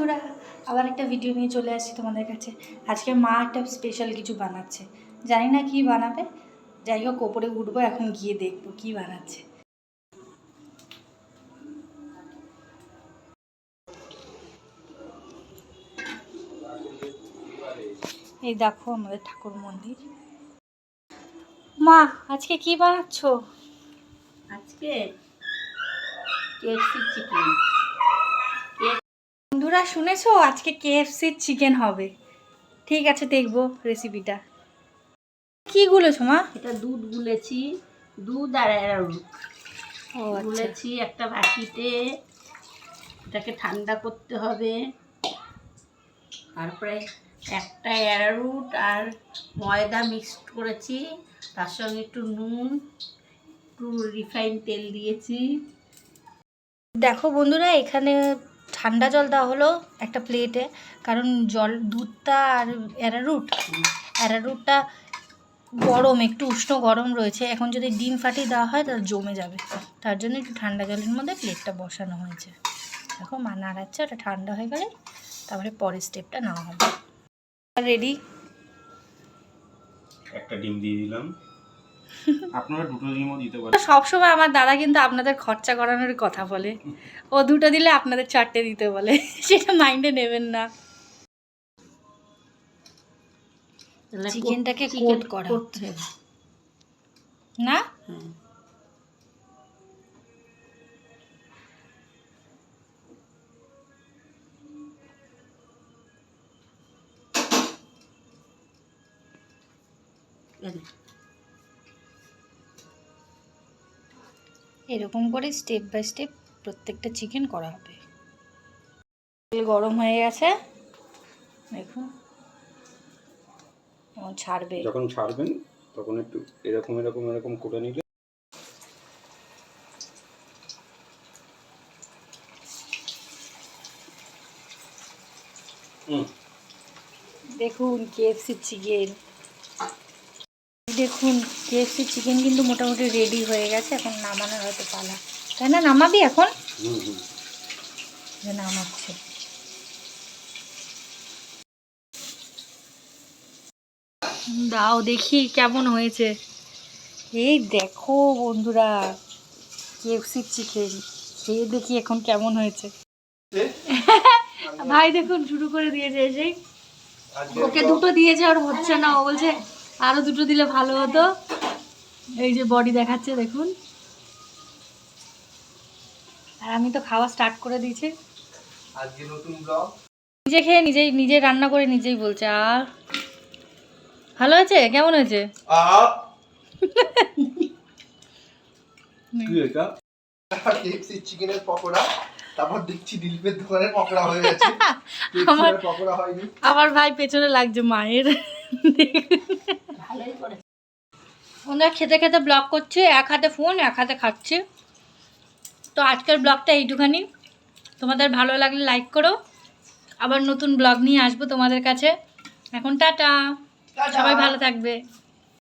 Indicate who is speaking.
Speaker 1: বন্ধুরা, আবার একটা ভিডিও নিয়ে চলে আসছি তোমাদের কাছে। আজকে মা একটা স্পেশাল কিছু বানাচ্ছে, জানি না কি বানাবে। যাই হোক, ওপরে উঠবো, এখন গিয়ে দেখবো কি বানাচ্ছে। এই দেখো আমাদের ঠাকুর মন্দির। মা, আজকে কি বানাচ্ছ?
Speaker 2: আজকে কেএফসি চিকেন।
Speaker 1: বন্ধুরা শুনেছো, আজকে কেএফসির চিকেন হবে। ঠিক আছে, দেখবো রেসিপিটা। কি গুলেছো মা?
Speaker 2: এটা দুধ গুলেছি, দুধ আর অ্যারারুট গুলেছি একটা বাটিতে। এটাকে ঠান্ডা করতে হবে। তারপরে একটা অ্যারারুট আর ময়দা মিক্সড করেছি, তার সঙ্গে একটু নুন, একটু রিফাইন তেল দিয়েছি।
Speaker 1: দেখো বন্ধুরা, এখানে ঠান্ডা জল দেওয়া হলো একটা প্লেটে, কারণ দুধটা আর অ্যারারুটটা গরম, একটু উষ্ণ গরম রয়েছে। এখন যদি ডিম ফাটিয়ে দেওয়া হয় তাহলে জমে যাবে, তার জন্য একটু ঠান্ডা জলের মধ্যে প্লেটটা বসানো হয়েছে। দেখো মা নাড়াচ্ছে, ওটা ঠান্ডা হয়ে গেলে তারপরে পরের স্টেপটা নেওয়া হবে। রেডি।
Speaker 3: একটা ডিম দিয়ে দিলাম, আপনারা দুটো ডিমও দিতে পারেন।
Speaker 1: সবসময় আমার দাদা কিন্তু আপনাদের খরচা করানোর কথা বলে, ও দুটো দিলে আপনাদের 4টে দিতে বলে, সেটা মাইন্ডে নেবেন না। চিকেনটাকে কোট করা হচ্ছে না? এরকম করে স্টেপ বাই স্টেপ প্রত্যেকটা চিকেন করা হবে। তেল গরম হয়ে গেছে, দেখুন ছাড়বে।
Speaker 3: যখন ছাড়বেন তখন একটু এরকম এরকম এরকম করে নিলে।
Speaker 1: দেখুন কেএফসি চিকেন, দেখুন কেএফসি চিকেন কিন্তু মোটামুটি রেডি হয়ে গেছে। এখন নামানোর হয়তো পালা, তাই না? নামাবি এখন? নামাচ্ছে। দাও দেখি কেমন হয়েছে। এই দেখো বন্ধুরা, কেএফসি চিকেন খেয়ে দেখি এখন কেমন হয়েছে। ভাই দেখুন শুরু করে দিয়েছে এসেই। ওকে দুটো দিয়েছে, আর হচ্ছে না। ও বলছে আরো দুটো দিলে ভালো হতো। এই যে বডি দেখাচ্ছে দেখুন, আর আমি তো খাওয়া স্টার্ট করে দিয়েছি।
Speaker 4: আজকে নতুন ব্লগ,
Speaker 1: নিজে খেয়ে নিজে রান্না করে নিজেই বলছে আর ভালো হয়েছে। কেমন হয়েছে?
Speaker 3: কি এটা?
Speaker 4: কেএফসি চিকেনের পকোড়া। তারপর দেখছি দিলীপের দোকানের পকোড়া হয়ে গেছে, পকোড়া হয়নি।
Speaker 1: আমার ভাই পেছনে লাগছে মায়ের।
Speaker 2: ভালোই করেছে।
Speaker 1: ওনারা খেতে খেতে ব্লগ করছে, এক হাতে ফোন এক হাতে খাচ্ছে। তো আজকের ব্লগটা এইটুখানি। তোমাদের ভালো লাগলে লাইক করো, আবার নতুন ব্লগ নিয়ে আসবো তোমাদের কাছে। এখন টাটা, সবাই ভালো থাকবে।